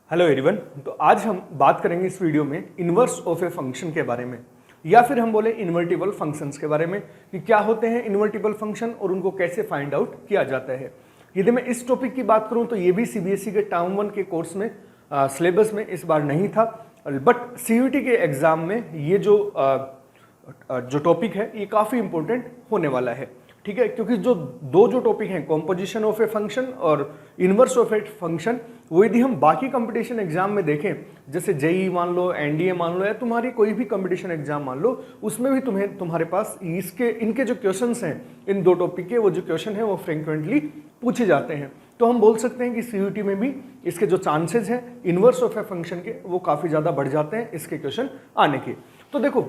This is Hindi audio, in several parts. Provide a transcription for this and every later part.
Hello everyone. तो आज हम बात करेंगे इस वीडियो में इन्वर्स ऑफ ए फंक्शन के बारे में, या फिर हम बोले इन्वर्टिबल फंक्शंस के बारे में कि क्या होते हैं इन्वर्टिबल फंक्शन और उनको कैसे फाइंड आउट किया जाता है। यदि मैं इस टॉपिक की बात करूं तो ये भी सीबीएसई के टर्म 1 के कोर्स में सिलेबस में इस बार नहीं था, बट सीयूईटी के एग्जाम में ये जो टॉपिक है ये काफ़ी इंपॉर्टेंट होने वाला है। ठीक है, क्योंकि जो टॉपिक हैं कॉम्पोजिशन ऑफ ए फंक्शन और इन्वर्स ऑफ ए फंक्शन, वो यदि हम बाकी कंपटीशन एग्जाम में देखें, जैसे जेई मान लो, एनडीए मान लो, या तुम्हारी कोई भी कंपटीशन एग्जाम मान लो, उसमें भी तुम्हारे पास इनके जो क्वेश्चंस हैं इन दो टॉपिक के, वो जो क्वेश्चन है वो फ्रिक्वेंटली पूछे जाते हैं। तो हम बोल सकते हैं कि सीयूईटी में भी इसके जो चांसेज हैं इन्वर्स ऑफ ए फंक्शन के, वो काफ़ी ज़्यादा बढ़ जाते हैं इसके क्वेश्चन आने के। तो देखो,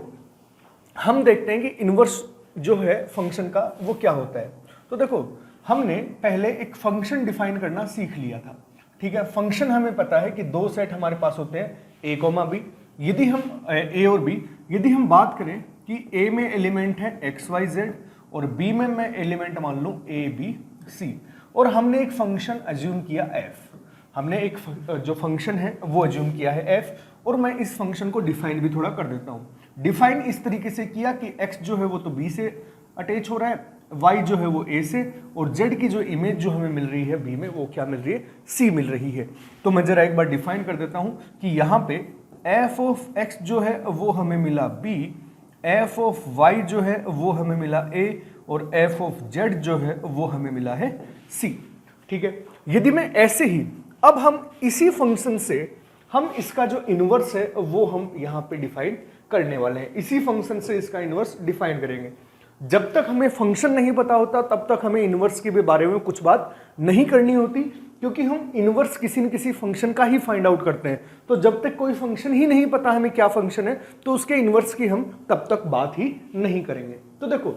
हम देखते हैं कि इन्वर्स जो है फंक्शन का वो क्या होता है। तो देखो, हमने पहले एक फंक्शन डिफाइन करना सीख लिया था। ठीक है, फंक्शन हमें पता है कि दो सेट हमारे पास होते हैं, ए कॉमा बी। यदि हम ए और बी, यदि हम बात करें कि ए में एलिमेंट है एक्स वाई जेड और बी में मैं एलिमेंट मान लूँ ए बी सी, और हमने एक फंक्शन अज्यूम किया एफ, हमने एक जो फंक्शन है वो अज्यूम किया है एफ, और मैं इस फंक्शन को डिफाइन भी थोड़ा कर देता हूँ। डिफाइन इस तरीके से किया कि x जो है वो तो b से अटैच हो रहा है, y जो है वो a से, और z की जो इमेज जो हमें मिल रही है b में वो क्या मिल रही है, c मिल रही है। तो मैं जरा एक बार डिफाइन कर देता हूँ कि यहाँ पे f ऑफ x जो है वो हमें मिला b, f ऑफ y जो है वो हमें मिला a, और f ऑफ z जो है वो हमें मिला है c। ठीक है, यदि मैं ऐसे ही अब हम इसी फंक्शन से हम इसका जो इन्वर्स है वो हम यहाँ पे डिफाइन करने वाले हैं, इसी फंक्शन से इसका इन्वर्स डिफाइन करेंगे। जब तक हमें फंक्शन नहीं पता होता तब तक हमें इन्वर्स के भी बारे में कुछ बात नहीं करनी होती, क्योंकि हम इन्वर्स किसी न किसी फंक्शन का ही फाइंड आउट करते हैं। तो जब तक कोई फंक्शन ही नहीं पता हमें क्या फंक्शन है, तो उसके इन्वर्स की हम तब तक बात ही नहीं करेंगे। तो देखो,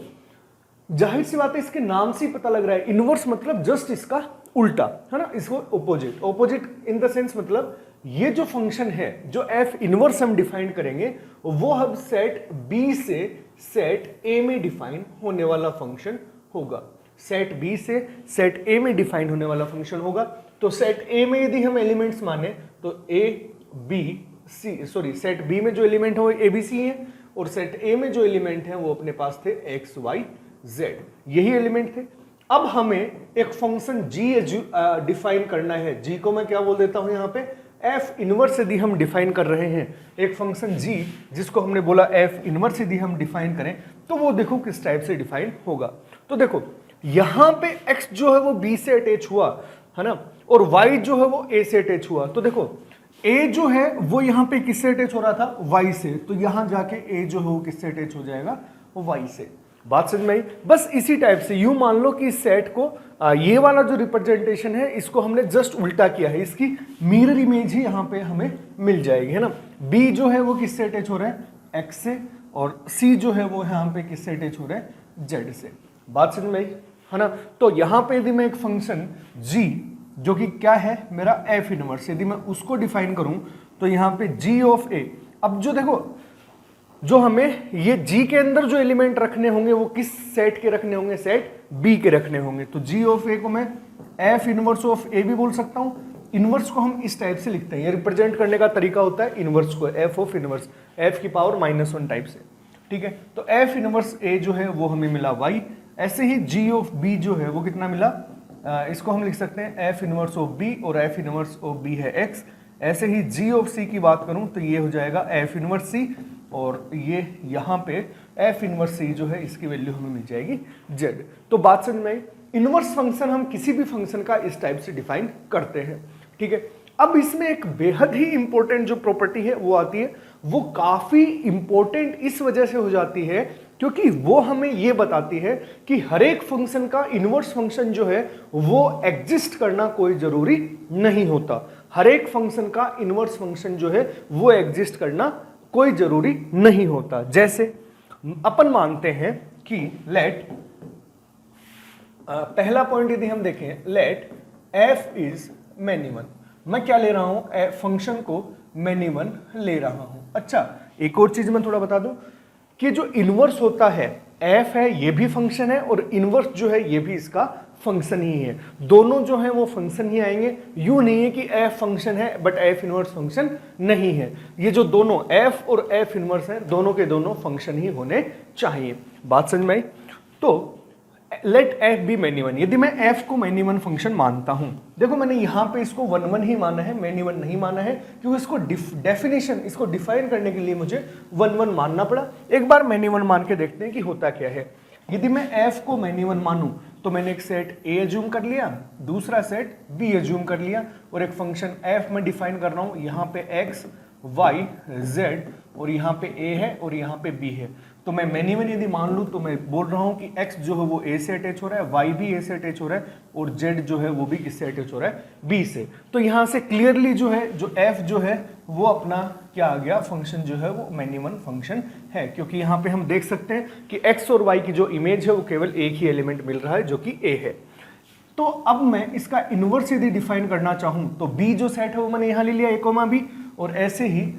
जाहिर सी बात है, इसके नाम से ही पता लग रहा है, इन्वर्स मतलब जस्ट इसका उल्टा है ना, इसको opposite. Opposite in the sense मतलब ये जो फंक्शन है, जो एफ इनवर्स हम डिफाइन करेंगे, वो हम सेट बी से सेट ए में डिफाइन होने वाला फंक्शन होगा। सेट बी से सेट ए में डिफाइन होने वाला फंक्शन होगा। तो सेट ए में यदि हम एलिमेंट्स माने तो A B C, sorry, set B में जो एलिमेंट है वो ए बी सी है, और सेट ए में जो एलिमेंट है वो अपने पास थे एक्स वाई जेड, यही एलिमेंट थे। अब हमें एक फंक्शन जी डिफाइन करना है। जी को मैं क्या बोल देता हूं यहाँ पे, एफ इनवर्स यदि हम डिफाइन कर रहे हैं एक फंक्शन जी, जिसको हमने बोला एफ इनवर्स यदि हम डिफाइन करें, तो वो देखो किस टाइप से डिफाइन होगा। तो देखो, यहाँ पे x जो है वो b से अटैच हुआ है ना, और y जो है वो a से अटैच हुआ। तो देखो, a जो है वो यहाँ पे किससे अटैच हो रहा था, y से, तो यहाँ जाके a जो है वो किससे अटैच हो जाएगा, वो y से। बात समझ में आई। बस इसी टाइप से यूं मान लो कि इस सेट को ये वाला जो रिप्रेजेंटेशन है इसको हमने जस्ट उल्टा किया है, इसकी मिरर इमेज ही यहाँ पे हमें मिल जाएगी, है ना। b जो है वो किससे अटैच हो रहा है, x से, और c जो है वो यहाँ पे किससे अटैच हो रहा है, z से। बात समझ में आई, है ना। तो यहाँ पे यदि मैं एक फंक्शन g जो कि क्या है मेरा f इनवर्स, यदि मैं उसको डिफाइन करूं तो यहाँ पे g ऑफ a, अब जो देखो, जो हमें ये G के अंदर जो एलिमेंट रखने होंगे वो किस सेट के रखने होंगे, सेट B के रखने होंगे। तो G ऑफ A को मैं F इनवर्स ऑफ A भी बोल सकता हूँ। इनवर्स को हम इस टाइप से लिखते हैं, ये रिप्रेजेंट करने का तरीका होता है इनवर्स को, F ऑफ इनवर्स, F की पावर -1 टाइप से। ठीक है, तो F इनवर्स A जो है वो हमें मिला Y। ऐसे ही G ऑफ B जो है वो कितना मिला, इसको हम लिख सकते हैं F इनवर्स ऑफ B, और F इनवर्स ऑफ B है X। ऐसे ही G ऑफ C की बात करूं तो ये हो जाएगा F इनवर्स C, और ये यहाँ पे F इनवर्स C जो है इसकी वैल्यू हमें मिल जाएगी Z। तो बात समझ में आई। इनवर्स फंक्शन हम किसी भी फंक्शन का इस टाइप से डिफाइन करते हैं। ठीक है, अब इसमें एक बेहद ही इंपॉर्टेंट जो प्रॉपर्टी है वो आती है, वो काफी इंपॉर्टेंट इस वजह से हो जाती है क्योंकि वो हमें ये बताती है कि हर एक फंक्शन का इनवर्स फंक्शन जो है वो एग्जिस्ट करना कोई जरूरी नहीं होता। हर एक फंक्शन का इनवर्स फंक्शन जो है वो एग्जिस्ट करना कोई जरूरी नहीं होता। जैसे अपन मानते हैं कि लेट, पहला पॉइंट यदि हम देखें, let f is many one. मैं क्या ले रहा हूं, फंक्शन को मैनी वन ले रहा हूं। अच्छा, एक और चीज मैं थोड़ा बता दूं कि जो इनवर्स होता है f है, ये भी फंक्शन है, और इनवर्स जो है ये भी इसका फंक्शन ही है। दोनों जो है वो फंक्शन ही आएंगे, यूं नहीं है कि एफ फंक्शन है बट एफ इनवर्स फंक्शन नहीं है। ये जो दोनों एफ और एफ इनवर्स है दोनों के दोनों फंक्शन ही होने चाहिए। बात समझ में आई? तो let F be many one, यदि मैं एफ को मैनी वन फंक्शन मानता हूं, देखो मैंने यहां पे इसको वन वन ही माना है, मैनी वन नहीं माना है, क्योंकि इसको डेफिनेशन, इसको डिफाइन करने के लिए मुझे वन वन मानना पड़ा। एक बार मैनी वन मान के देखते हैं कि होता क्या है। यदि मैं एफ को मैनी वन मानूं तो मैंने एक सेट ए एज्यूम कर लिया, दूसरा सेट बी एज्यूम कर लिया, और एक फंक्शन एफ में डिफाइन कर रहा हूं, यहां पे एक्स वाई जेड, और यहाँ पे ए है और यहाँ पे बी है। तो मैं मैनी वन यदि मान लूँ तो मैं बोल रहा हूँ कि x जो है वो a से अटैच हो रहा है, y भी a से अटैच हो रहा है, और z जो है वो भी किससे अटैच हो रहा है, b से। तो यहाँ से क्लियरली जो है जो f जो है वो अपना क्या आ गया, फंक्शन जो है वो मैनी वन फंक्शन है, क्योंकि यहाँ पे हम देख सकते हैं कि x और y की जो इमेज है वो केवल एक ही एलिमेंट मिल रहा है जो कि a है। तो अब मैं इसका इनवर्स यदि डिफाइन करना चाहूं तो b जो सेट है वो मैंने यहां ले लिया a, b, और ऐसे ही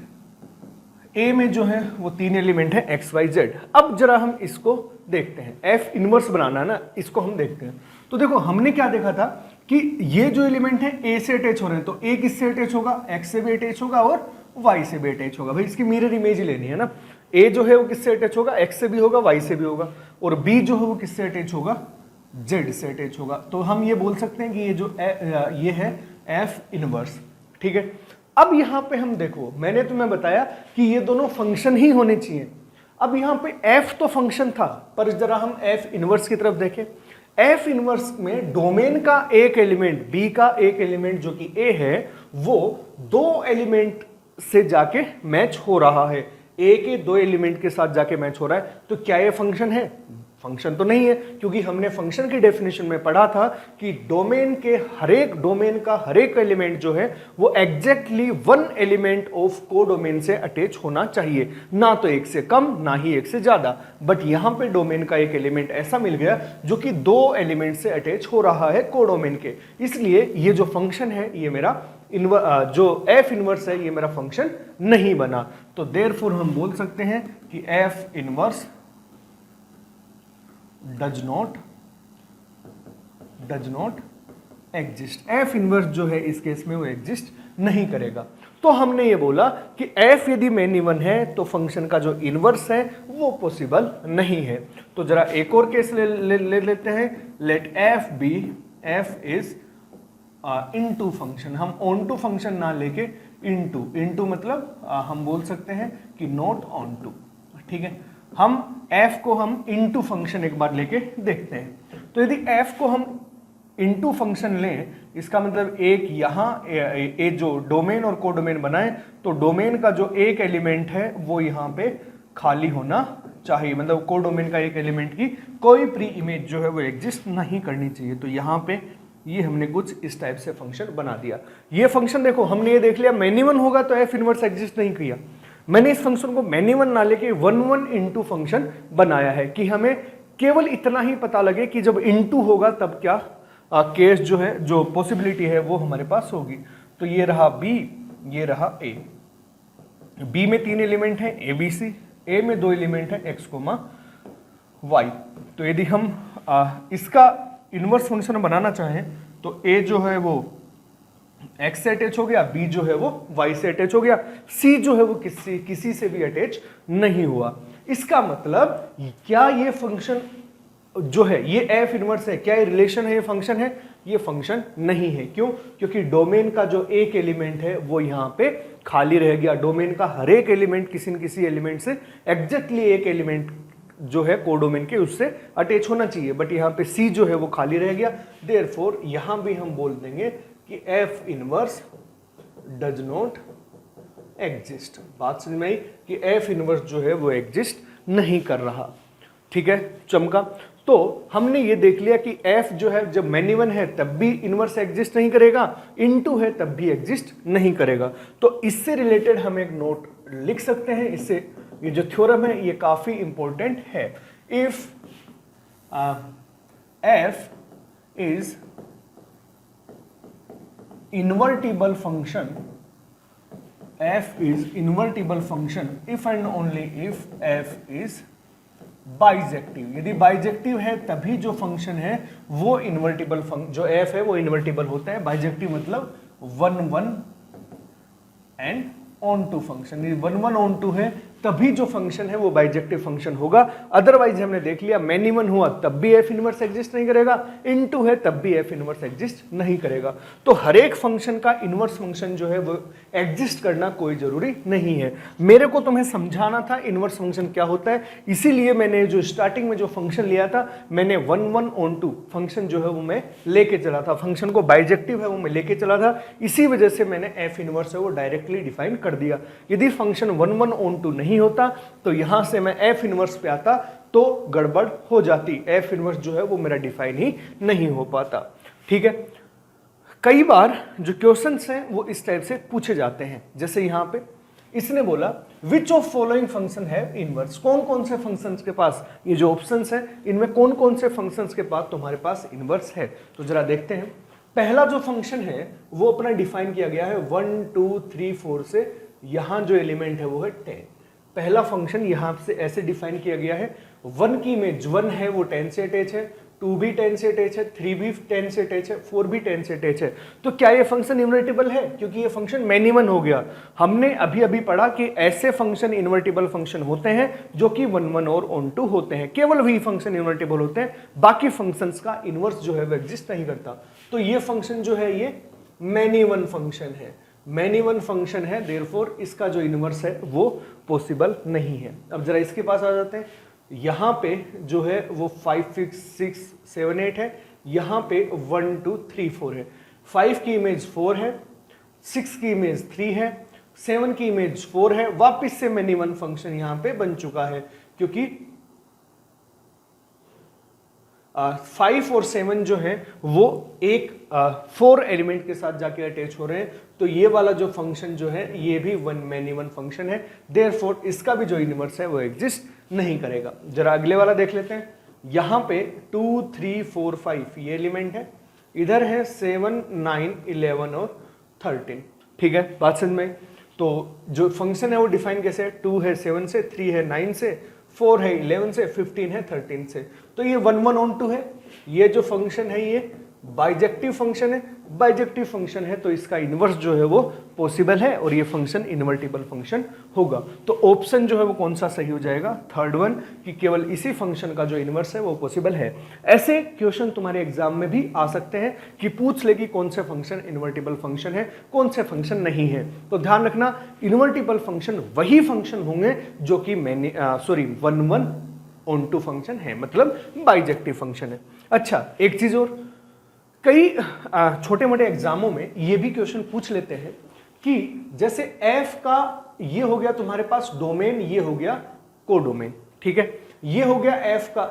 A में जो है वो तीन एलिमेंट है x y z। अब जरा हम इसको देखते हैं, f इनवर्स बनाना है ना, इसको हम देखते हैं। तो देखो हमने क्या देखा था कि ये जो एलिमेंट है A से अटैच हो रहे हैं, तो A किससे अटैच होगा, x से भी अटैच होगा और y से भी अटैच होगा। भाई इसकी मिरर इमेज लेनी है ना, A जो है वो किससे अटैच होगा, x से भी होगा, y से भी होगा, और B जो है वो किससे अटैच होगा, z से अटैच होगा। तो हम ये बोल सकते हैं कि ये जो ये है f इनवर्स। ठीक है, अब यहां पे हम देखो, मैंने तुम्हें बताया कि ये दोनों फंक्शन ही होने चाहिए। अब यहां पे f तो फंक्शन था, पर जरा हम f इनवर्स की तरफ देखें। f इनवर्स में डोमेन का एक एलिमेंट, b का एक एलिमेंट जो कि a है, वो दो एलिमेंट से जाके मैच हो रहा है, a के दो एलिमेंट के साथ जाके मैच हो रहा है। तो क्या ये फंक्शन है? फंक्शन तो नहीं है, क्योंकि हमने फंक्शन की डेफिनेशन में पढ़ा था कि डोमेन का हर एक एलिमेंट जो है वो exactly one element of codomain से अटैच होना चाहिए, ना तो एक से कम ना ही एक से ज्यादा। बट यहां पे डोमेन का एक एलिमेंट ऐसा मिल गया जो कि दो एलिमेंट से अटैच हो रहा है कोडोमेन के, इसलिए ये जो फंक्शन है ये मेरा जो f इनवर्स है ये मेरा फंक्शन नहीं बना। तो देयरफॉर हम बोल सकते हैं कि f inverse does not exist। f inverse जो है इस केस में वो एग्जिस्ट नहीं करेगा। तो हमने ये बोला कि f यदि मैनी वन है तो फंक्शन का जो इनवर्स है वो पॉसिबल नहीं है। तो जरा एक और केस ले लेते हैं, let f be, f is into function. हम ऑन टू फंक्शन ना लेके इनटू मतलब हम बोल सकते हैं कि नॉट ऑन टू। ठीक है, हम f को हम इनटू फंक्शन एक बार लेके देखते हैं। तो यदि f को हम इनटू फंक्शन लें, इसका मतलब एक यहाँ जो डोमेन और कोडोमेन बनाए, तो डोमेन का जो एक एलिमेंट है वो यहाँ पे खाली होना चाहिए, मतलब कोडोमेन का एक एलिमेंट की कोई प्री इमेज जो है वो एग्जिस्ट नहीं करनी चाहिए। तो यहाँ पे ये हमने कुछ इस टाइप से फंक्शन बना दिया। ये फंक्शन देखो हमने ये देख लिया मैनी वन होगा तो f इनवर्स एग्जिस्ट नहीं किया। मैंने इस फंक्शन को मैनी वन ना लेके वन वन इंटू फंक्शन बनाया है कि हमें केवल इतना ही पता लगे कि जब इंटू होगा तब क्या केस जो है, जो पॉसिबिलिटी है वो हमारे पास होगी। तो ये रहा b, ये रहा a। b में तीन एलिमेंट हैं a b c, a में दो एलिमेंट है x, y। तो यदि हम इसका इनवर्स फंक्शन बनाना चाहें तो a जो है वो x से अटैच हो गया, b जो है वो y से अटैच हो गया, c जो है वो किसी से भी अटैच नहीं हुआ। इसका मतलब क्या ये फंक्शन जो है ये f इनवर्स है, क्या ये रिलेशन है, ये फंक्शन है? ये फंक्शन नहीं है। क्यों? क्योंकि डोमेन का जो एक एलिमेंट है वो यहाँ पे खाली रह गया। डोमेन का हर एक एलिमेंट किसी न किसी एलिमेंट से एग्जैक्टली एक एलिमेंट जो है कोडोमेन के उससे अटैच होना चाहिए, बट यहाँ पे c जो है वो खाली रह गया। देयरफॉर यहाँ भी हम बोल देंगे कि f inverse does not exist. बात समझ में आई कि f इनवर्स जो है वो एग्जिस्ट नहीं कर रहा। ठीक है, चमका। तो हमने ये देख लिया कि f जो है जब मैनी वन है तब भी इनवर्स एग्जिस्ट नहीं करेगा, इनटू है तब भी एग्जिस्ट नहीं करेगा। तो इससे रिलेटेड हम एक नोट लिख सकते हैं, इससे ये जो थ्योरम है ये काफी इंपॉर्टेंट है। If f is invertible function, f is invertible function if and only if f is bijective. यदि बाइजेक्टिव है तभी जो फंक्शन है वो इन्वर्टिबल जो एफ है वो इन्वर्टिबल होता है। बाइजेक्टिव मतलब 1 1 and onto function. 1 1 onto है तभी जो फंक्शन है वो बाइजेक्टिव फंक्शन होगा। अदरवाइज हमने देख लिया मैनी वन हुआ तब भी एफ इनवर्स एग्जिस्ट नहीं करेगा, इनटू है तब भी एफ इनवर्स एग्जिस्ट नहीं करेगा। तो हर एक फंक्शन का इनवर्स फंक्शन जो है वो एग्जिस्ट करना कोई जरूरी नहीं है। मेरे को तुम्हें समझाना था इनवर्स फंक्शन क्या होता है, इसीलिए मैंने जो स्टार्टिंग में जो फंक्शन लिया था मैंने 1 1 ऑन टू फंक्शन जो है वो मैं लेके चला था। फंक्शन को बाइजेक्टिव है वो मैं लेके चला था, इसी वजह से मैंने एफ इनवर्स है वो डायरेक्टली डिफाइन कर दिया। यदि फंक्शन 1 1 ऑन टू नहीं होता तो यहां से मैं एफ इनवर्स पे आता तो गड़बड़ हो जाती, एफ इनवर्स जो है वो मेरा डिफाइन ही नहीं हो पाता। ठीक है, कई बार जो क्वेश्चंस हैं वो इस टाइप से पूछे जाते हैं, जैसे यहां पे इसने बोला विच ऑफ फॉलोइंग फंक्शन है इनवर्स। कौन कौन से फंक्शंस के पास, ये जो ऑप्शंस हैं इनमें कौन कौन से फंक्शंस के पास तुम्हारे पास इनवर्स है। तो जरा देखते हैं। पहला जो फंक्शन है वो अपना डिफाइन किया गया है 1 2 3 4 से, यहां जो एलिमेंट है वो है 10। पहला फंक्शन यहां से ऐसे डिफाइन किया गया है, 1 की इमेज 1 है वो 10 से अटैच है, 2 भी 10 से अटैच है, 3 भी 10 से अटैच है, 4 भी 10 से अटैच है। तो क्या ये फंक्शन इन्वर्टिबल है, क्योंकि ये फंक्शन मैनी वन हो गया। हमने अभी अभी पढ़ा कि ऐसे फंक्शन इन्वर्टिबल फंक्शन होते हैं जो कि 1 1 और ऑन टू होते हैं, केवल वही फंक्शन इन्वर्टिबल होते हैं, बाकी फंक्शंस का इनवर्स जो है वो एग्जिस्ट नहीं करता। तो ये फंक्शन जो है ये मैनी वन फंक्शन है, मैनी वन फंक्शन है, देयरफॉर इसका जो इनवर्स है वो पॉसिबल नहीं है। अब जरा इसके पास आ जाते हैं। यहां पे जो है वो 5 6 7 8 है, यहां पे 1 2 3 4 है। 5 की इमेज 4 है, 6 की इमेज 3 है, 7 की इमेज 4 है। वापस से मैनी वन फंक्शन यहां पे बन चुका है, क्योंकि 5 और 7 जो है वो एक 4 एलिमेंट के साथ जाके अटैच हो रहे हैं। तो ये वाला जो फंक्शन जो है ये भी मैनी वन फंक्शन है, देयरफॉर इसका भी जो इनवर्स है वो एग्जिस्ट नहीं करेगा। जरा अगले वाला देख लेते हैं। यहां पे 2 3 4 5 ये एलिमेंट है, इधर है 7 9 11 और 13। ठीक है, बात समझ में। तो जो फंक्शन है वो डिफाइन कैसे है, 2 है 7 से, 3 है 9 से, 4 है 11 से, 15 है 13 से। तो ये 1 1 ऑन टू है। ये जो फंक्शन है ये बाइजेक्टिव फंक्शन है, बाइजेक्टिव फंक्शन है तो इसका इनवर्स जो है वो पॉसिबल है और ये फंक्शन इन्वर्टिबल फंक्शन होगा। तो ऑप्शन जो है वो कौन सा सही हो जाएगा, थर्ड वन, कि केवल इसी फंक्शन का जो इनवर्स है वो पॉसिबल है। ऐसे क्वेश्चन तुम्हारे एग्जाम में भी आ सकते हैं कि पूछ ले कि कौन से फंक्शन इन्वर्टिबल फंक्शन है, कौन से फंक्शन नहीं है। तो ध्यान रखना, इन्वर्टिबल फंक्शन वही फंक्शन होंगे जो कि 1 1 ऑन टू फंक्शन है, मतलब बाइजेक्टिव फंक्शन है। अच्छा, एक चीज और, कई छोटे मोटे एग्जामों में ये भी क्वेश्चन पूछ लेते हैं कि जैसे एफ का ये हो गया तुम्हारे पास डोमेन, ये हो गया कोडोमेन। ठीक है, ये हो गया एफ का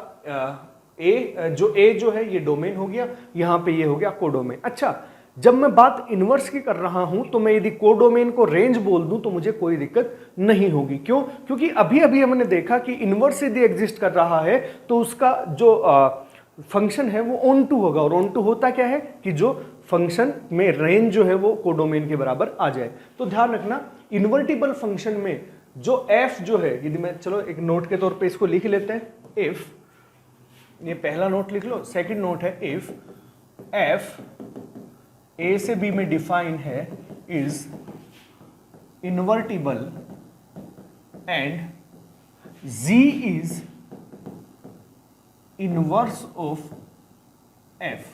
ए जो है ये डोमेन हो गया, यहां पे ये हो गया कोडोमेन। अच्छा, जब मैं बात इनवर्स की कर रहा हूं तो मैं यदि कोडोमेन को रेंज बोल दूं तो मुझे कोई दिक्कत नहीं होगी। क्यों? क्योंकि अभी अभी हमने देखा कि इनवर्स यदि एग्जिस्ट कर रहा है तो उसका जो फंक्शन है वो ऑन टू होगा, और ऑन टू होता क्या है कि जो फंक्शन में रेंज जो है वो कोडोमेन के बराबर आ जाए। तो ध्यान रखना, इन्वर्टिबल फंक्शन में जो एफ जो है, यदि मैं चलो एक नोट के तौर पे इसको लिख लेते हैं, इफ, ये पहला नोट लिख लो। सेकंड नोट है इफ एफ ए से बी में डिफाइन है is invertible and G is inverse of F.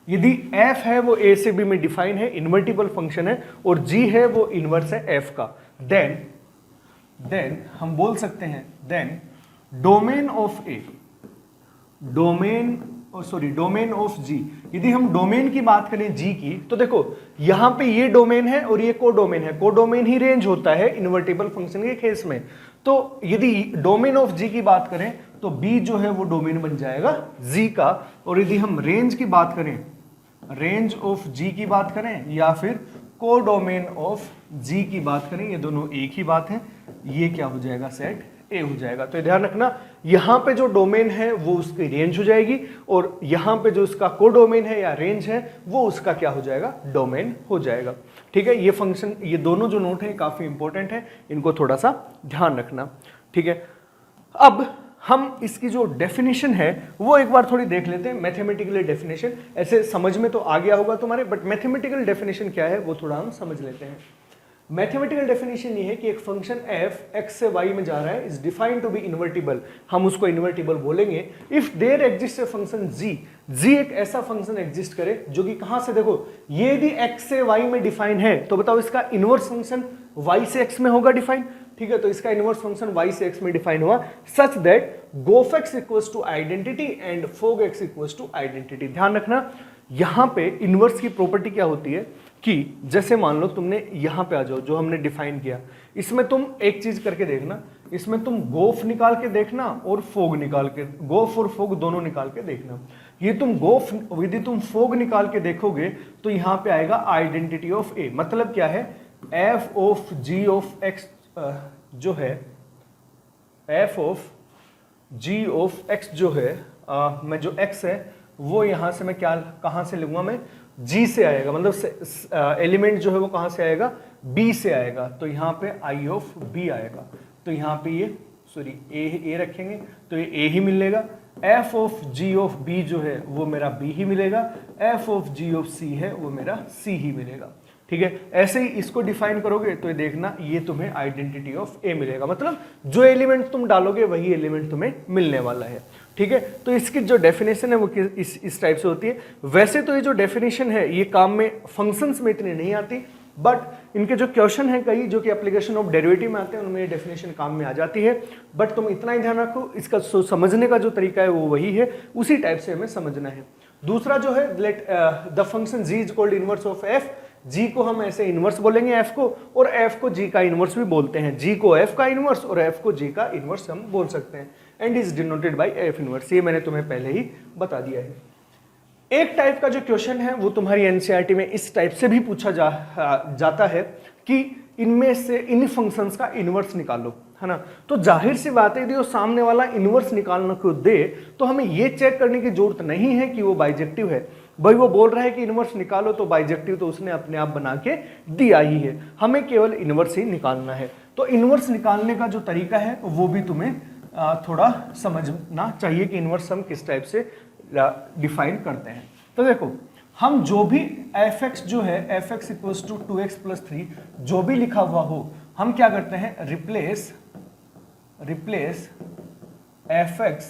यदि एफ है वो ए से बी में डिफाइन है, इन्वर्टिबल फंक्शन है, और जी है वो इनवर्स है एफ का, देन हम बोल सकते हैं then domain of A, domain of G. यदि हम डोमेन की बात करें जी की, तो देखो यहां पे ये डोमेन है और ये कोडोमेन है, कोडोमेन ही रेंज होता है इन्वर्टिबल फंक्शन के केस में। तो यदि डोमेन ऑफ जी की बात करें तो बी जो है वो डोमेन बन जाएगा जी का, और यदि हम रेंज की बात करें, रेंज ऑफ जी की बात करें या फिर कोडोमेन ऑफ जी की बात करें, ये दोनों एक ही बात है, ये क्या हो जाएगा, सेट ए हो जाएगा। तो ध्यान रखना, यहां पे जो डोमेन है वो उसकी रेंज हो जाएगी, और यहां पे जो उसका कोडोमेन है या रेंज है वो उसका क्या हो जाएगा, डोमेन हो जाएगा। ठीक है, ये फंक्शन, ये दोनों जो नोट है काफी इंपॉर्टेंट है, इनको थोड़ा सा ध्यान रखना। ठीक है, अब हम इसकी जो डेफिनेशन है वो एक बार थोड़ी देख लेते हैं। मैथमेटिकल डेफिनेशन ऐसे समझ में तो आ गया होगा तुम्हारे, बट मैथमेटिकल डेफिनेशन क्या है वो थोड़ा हम समझ लेते हैं। मैथमेटिकल डेफिनेशन ये है कि एक फंक्शन f x से y में जा रहा है is defined to be invertible, हम उसको इन्वर्टिबल बोलेंगे if there exist a function g एक ऐसा फंक्शन एग्जिस्ट करे जो कि कहां से, देखो ये यदि x से y में डिफाइन है तो बताओ इसका इनवर्स फंक्शन y से x में होगा डिफाइन, ठीक है। तो इसका इनवर्स फंक्शन y से x में डिफाइन हुआ सच दैट गोफx इक्वल्स टू आइडेंटिटी एंड फोगx इक्वल्स टू आइडेंटिटी। ध्यान रखना यहां पे इनवर्स की प्रॉपर्टी क्या होती है कि जैसे मान लो तुमने यहां पे आ जाओ, जो हमने डिफाइन किया, इसमें तुम एक चीज करके देखना, इसमें तुम गोफ निकाल के देखना और फोग निकाल के, गोफ और फोग दोनों निकाल के देखना। ये तुम गोफ यदि तुम फोग निकाल के देखोगे तो यहां पे आएगा आइडेंटिटी ऑफ ए, मतलब क्या है F of G of X जो है, F of G of X जो है, मैं जो एक्स है वो यहां से मैं क्या कहां से लूंगा, मैं जी से आएगा, मतलब एलिमेंट जो है वो कहां से आएगा, बी से आएगा, तो यहाँ पे आई ऑफ बी आएगा, तो यहाँ पे ये सॉरी ए रखेंगे तो ये ए ही मिलेगा। F of G of B जो है वो मेरा बी ही मिलेगा, F of G of C है वो मेरा सी ही मिलेगा, ठीक है। ऐसे ही इसको डिफाइन करोगे तो ये देखना ये तुम्हें आइडेंटिटी ऑफ ए मिलेगा, मतलब जो एलिमेंट तुम डालोगे वही एलिमेंट तुम्हें मिलने वाला है, ठीक है। तो इसकी जो डेफिनेशन है वो इस टाइप से होती है। वैसे तो ये जो डेफिनेशन है ये काम में फंक्शंस में इतनी नहीं आती, बट इनके जो क्वेश्चन है कई जो कि एप्लीकेशन ऑफ डेरिवेटिव में आते हैं उनमें ये डेफिनेशन काम में आ जाती है। बट तुम इतना ही ध्यान रखो इसका समझने का जो तरीका है वो वही है, उसी टाइप से हमें समझना है। दूसरा जो है let the function g is called inverse of f, g को हम ऐसे इनवर्स बोलेंगे f को, और f को g का इनवर्स भी बोलते हैं, g को f का इनवर्स और f को g का इनवर्स हम बोल सकते हैं, and is denoted by f inverse, ये मैंने तुम्हें पहले ही बता दिया है। एक टाइप का जो क्वेश्चन है वो तुम्हारी एनसीईआरटी में इस टाइप से भी पूछा जाता है कि इनमें से इन फंक्शंस का इनवर्स निकालो, है ना। तो जाहिर सी बात है यदि वो सामने वाला इनवर्स निकालने को दे तो हमें ये चेक करने की जरूरत नहीं है कि वो बाइजेक्टिव है, भाई वो बोल रहा है कि इनवर्स निकालो तो बाइजेक्टिव तो उसने अपने आप बना के दिया ही है, हमें केवल इनवर्स ही निकालना है। तो इनवर्स निकालने का जो तरीका है वो भी तुम्हें थोड़ा समझना चाहिए कि इनवर्स हम किस टाइप से डिफाइन करते हैं। तो देखो हम जो भी f(x) जो है f(x) इक्वल्स टू 2x + 3 जो भी लिखा हुआ हो, हम क्या करते हैं रिप्लेस f(x)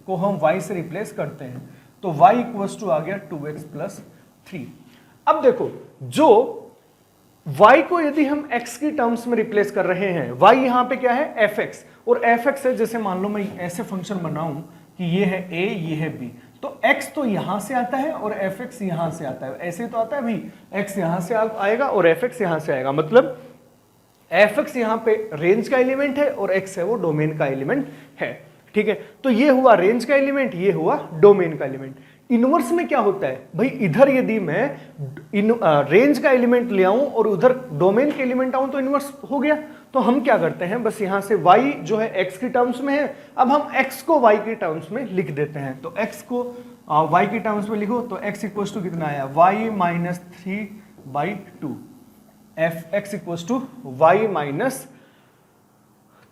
को हम y से रिप्लेस करते हैं, तो y इक्वल्स टू आ गया 2x + 3। अब देखो जो y को यदि हम x की टर्म्स में रिप्लेस कर रहे हैं, y यहां पे क्या है f(x) और f(x) है, जैसे मान लो मैं ऐसे फंक्शन बनाऊं कि ये है a ये है b, तो x तो यहां से आता है और f(x) यहां से आता है, ऐसे तो आता है भाई, x यहां से आएगा और f(x) यहां से आएगा, मतलब f(x) यहां पे रेंज का एलिमेंट है और x है वो डोमेन का एलिमेंट है, ठीक है। तो ये हुआ रेंज का एलिमेंट, ये हुआ डोमेन का एलिमेंट। इनवर्स में क्या होता है भाई, इधर यदि मैं रेंज का एलिमेंट ले आऊं और उधर डोमेन के एलिमेंट आऊं तो इनवर्स हो गया। तो हम क्या करते हैं, बस यहां से y जो है x की टर्म्स में है, अब हम x को y की टर्म्स में लिख देते हैं। तो x को y की टर्म्स में लिखो तो x इक्वल्स टू कितना आया, y - 3/2, f(x) equals to y -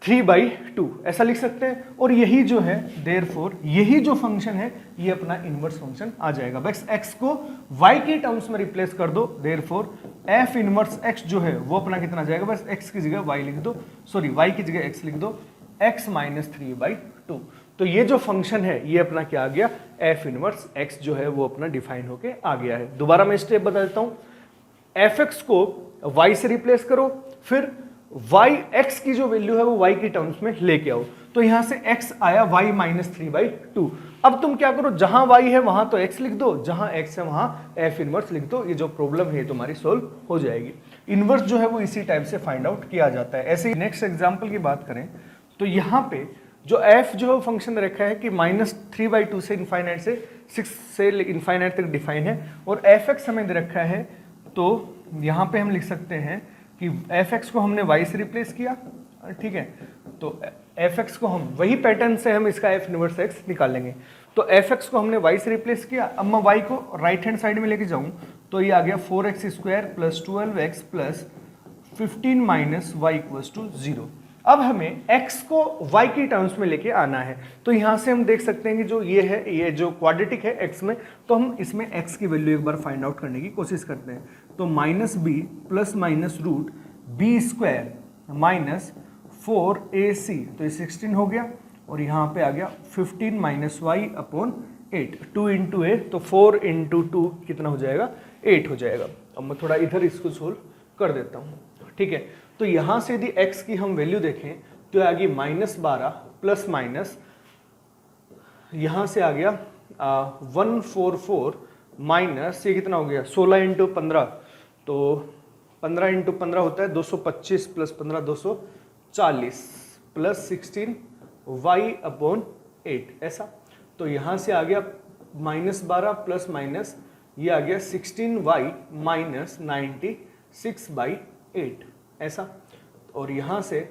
3/2 ऐसा लिख सकते हैं। और यही जो है देयरफॉर यही जो फंक्शन है ये अपना इनवर्स फंक्शन आ जाएगा। बस x को y के टर्म्स में रिप्लेस कर दो, देयरफॉर f इनवर्स x जो है वो अपना कितना जाएगा, बस x की जगह y लिख दो, सॉरी y की जगह x लिख दो, x - 3/2। तो ये जो फंक्शन है ये अपना क्या आ गया, f इनवर्स x जो है वो अपना डिफाइन होके आ गया है। दोबारा मैं स्टेप बता देता हूँ, f(x) को y से रिप्लेस करो, फिर x की जो वैल्यू है वो y की टर्म्स में लेके आओ, तो यहां से x आया y - 3/2। अब तुम क्या करो, जहां y है वहां तो x लिख दो, जहां x है वहां f इनवर्स लिख दो, ये जो प्रॉब्लम है तुम्हारी सोल्व हो जाएगी। इनवर्स जो है वो इसी टाइप से फाइंड आउट किया जाता है। ऐसे ही नेक्स्ट एग्जांपल की बात करें तो यहाँ पे जो f जो है फंक्शन रखा है कि -3/2 से इनफाइनाइट से 6 से इनफाइनाइट तक डिफाइन है, और f(x) हमें दे रखा है, तो यहाँ पे हम लिख सकते हैं कि f(x) को हमने y से रिप्लेस किया, ठीक है। तो f(x) को हम वही पैटर्न से हम इसका f इनवर्स x निकालेंगे। तो f(x) को हमने y से रिप्लेस किया, अब मैं y को राइट हैंड साइड में लेके जाऊं तो ये आ गया 4x² + 12x + 15 - y = 0। अब हमें x को y की टर्म्स में लेके आना है। तो यहाँ से हम देख सकते हैं कि जो ये है, ये जो क्वाड्रेटिक है x में, तो हम इसमें x की वैल्यू एक बार फाइंड आउट करने की कोशिश करते हैं। तो -b plus minus root B square minus 4ac, तो ये 16 हो गया, और यहाँ पे आ गया 15 माइनस वाई अपॉन 8, 2 इंटू ए, तो 4 इंटू 2 कितना हो जाएगा, 8 हो जाएगा। अब मैं थोड़ा इधर इसको सोल्व कर देता हूँ, ठीक है। तो यहाँ से यदि x की हम वैल्यू देखें तो आ गई -12 प्लस माइनस, यहाँ से आ गया 144 माइनस, ये कितना हो गया 16 इंटू 15, तो 15 इंटू 15 होता है 225 प्लस 15 240 प्लस 16 y अपॉन 8, ऐसा। तो यहाँ से आ गया -12 प्लस माइनस, ये आ गया 16y माइनस 96/8, ऐसा। और यहाँ से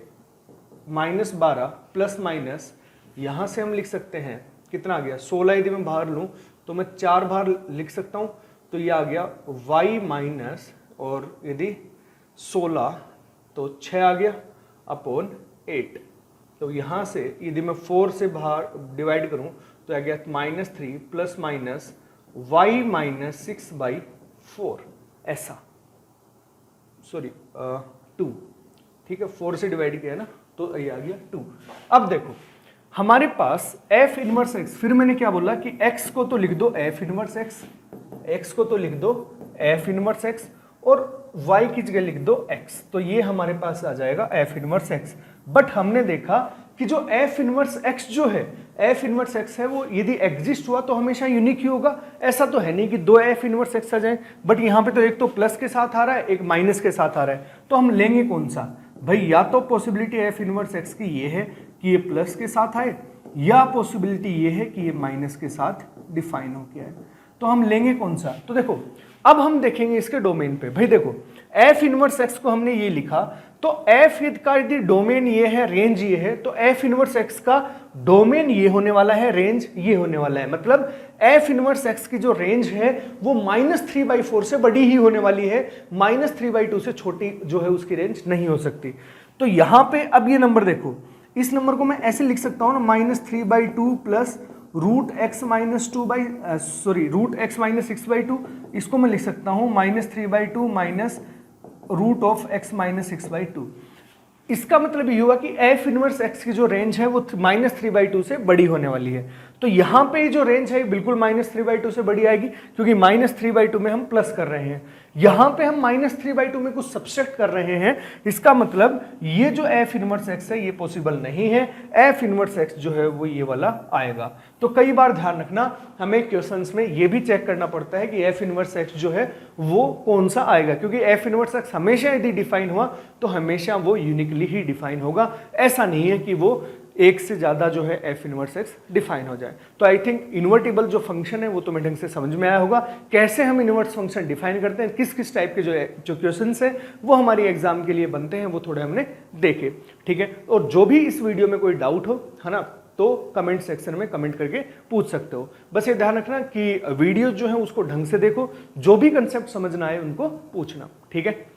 -12 प्लस माइनस, यहाँ से हम लिख सकते हैं कितना आ गया 16, यदि मैं बाहर लूँ तो मैं 4 बार लिख सकता हूँ, तो ये आ गया y माइनस, और यदि 16 तो 6 आ गया अपॉन 8। तो यहाँ से यदि मैं 4 से बाहर डिवाइड करूँ तो आ गया -3 प्लस माइनस y माइनस 6/4, ऐसा, सॉरी 2, ठीक है, 4 से डिवाइड किया ना, तो ये आ गया 2। अब देखो हमारे पास f इनवर्स x, फिर मैंने क्या बोला कि x को तो लिख दो f इनवर्स x, x को तो लिख दो f इनवर्स x, और y की जगह लिख दो x, तो ये हमारे पास आ जाएगा f इनवर्स x। बट हमने देखा कि जो f इनवर्स x जो है, f इनवर्स x है, वो यदि एग्जिस्ट हुआ तो हमेशा यूनिक ही होगा। ऐसा तो है नहीं कि दो f इनवर्स x आ जाए, बट यहाँ पे तो एक तो प्लस के साथ आ रहा है, एक माइनस के साथ आ रहा है, तो हम लेंगे कौन सा भाई? या तो पॉसिबिलिटी f इनवर्स x की ये है कि ये प्लस के साथ आए, या पॉसिबिलिटी ये है कि ये माइनस के साथ डिफाइन हो गया है, तो हम लेंगे कौन सा? तो देखो अब हम देखेंगे इसके डोमेन पे। भाई देखो f इनवर्स x को हमने ये लिखा, तो f का यदि डोमेन ये है, रेंज ये है, तो f इनवर्स x का डोमेन ये होने वाला है, रेंज ये होने वाला है। मतलब f इनवर्स x की जो रेंज है वो -3/4 से बड़ी ही होने वाली है, -3/2 से छोटी जो है उसकी रेंज नहीं हो सकती। तो यहाँ पे अब ये नंबर देखो, इस नंबर को मैं ऐसे लिख सकता हूँ ना, -3/2 प्लस √x माइनस 6/2, इसको मैं लिख सकता हूँ -3/2 माइनस √x माइनस 6/2। इसका मतलब ये हुआ कि f इनवर्स x की जो रेंज है वो -3/2 से बड़ी होने वाली है। तो यहाँ पे जो रेंज है बिल्कुल -3/2 से बड़ी आएगी, क्योंकि -3/2 में हम प्लस कर रहे हैं, यहाँ पे हम -3/2 में कुछ सब्सट्रैक्ट कर रहे हैं। इसका मतलब ये जो f इनवर्स x है ये पॉसिबल नहीं है, f इनवर्स x जो है वो ये वाला आएगा। तो कई बार ध्यान रखना, हमें क्वेश्चंस में ये भी चेक करना पड़ता है कि f इनवर्स x जो है वो कौन सा आएगा, क्योंकि f इनवर्स x हमेशा यदि डिफाइन हुआ तो हमेशा वो यूनिकली ही डिफाइन होगा। ऐसा नहीं है कि वो एक से ज्यादा जो है f इनवर्स x डिफाइन हो जाए। तो आई थिंक इन्वर्टिबल जो फंक्शन है वो तुम्हें ढंग से समझ में आया होगा, कैसे हम इनवर्स फंक्शन डिफाइन करते हैं, किस किस टाइप के जो क्वेश्चंस है वो हमारी एग्जाम के लिए बनते हैं, वो थोड़े हमने देखे, ठीक है। और जो भी इस वीडियो में कोई डाउट हो, है ना, तो कमेंट सेक्शन में कमेंट करके पूछ सकते हो। बस ये ध्यान रखना कि वीडियो जो है उसको ढंग से देखो, जो भी कंसेप्ट समझना है उनको पूछना, ठीक है।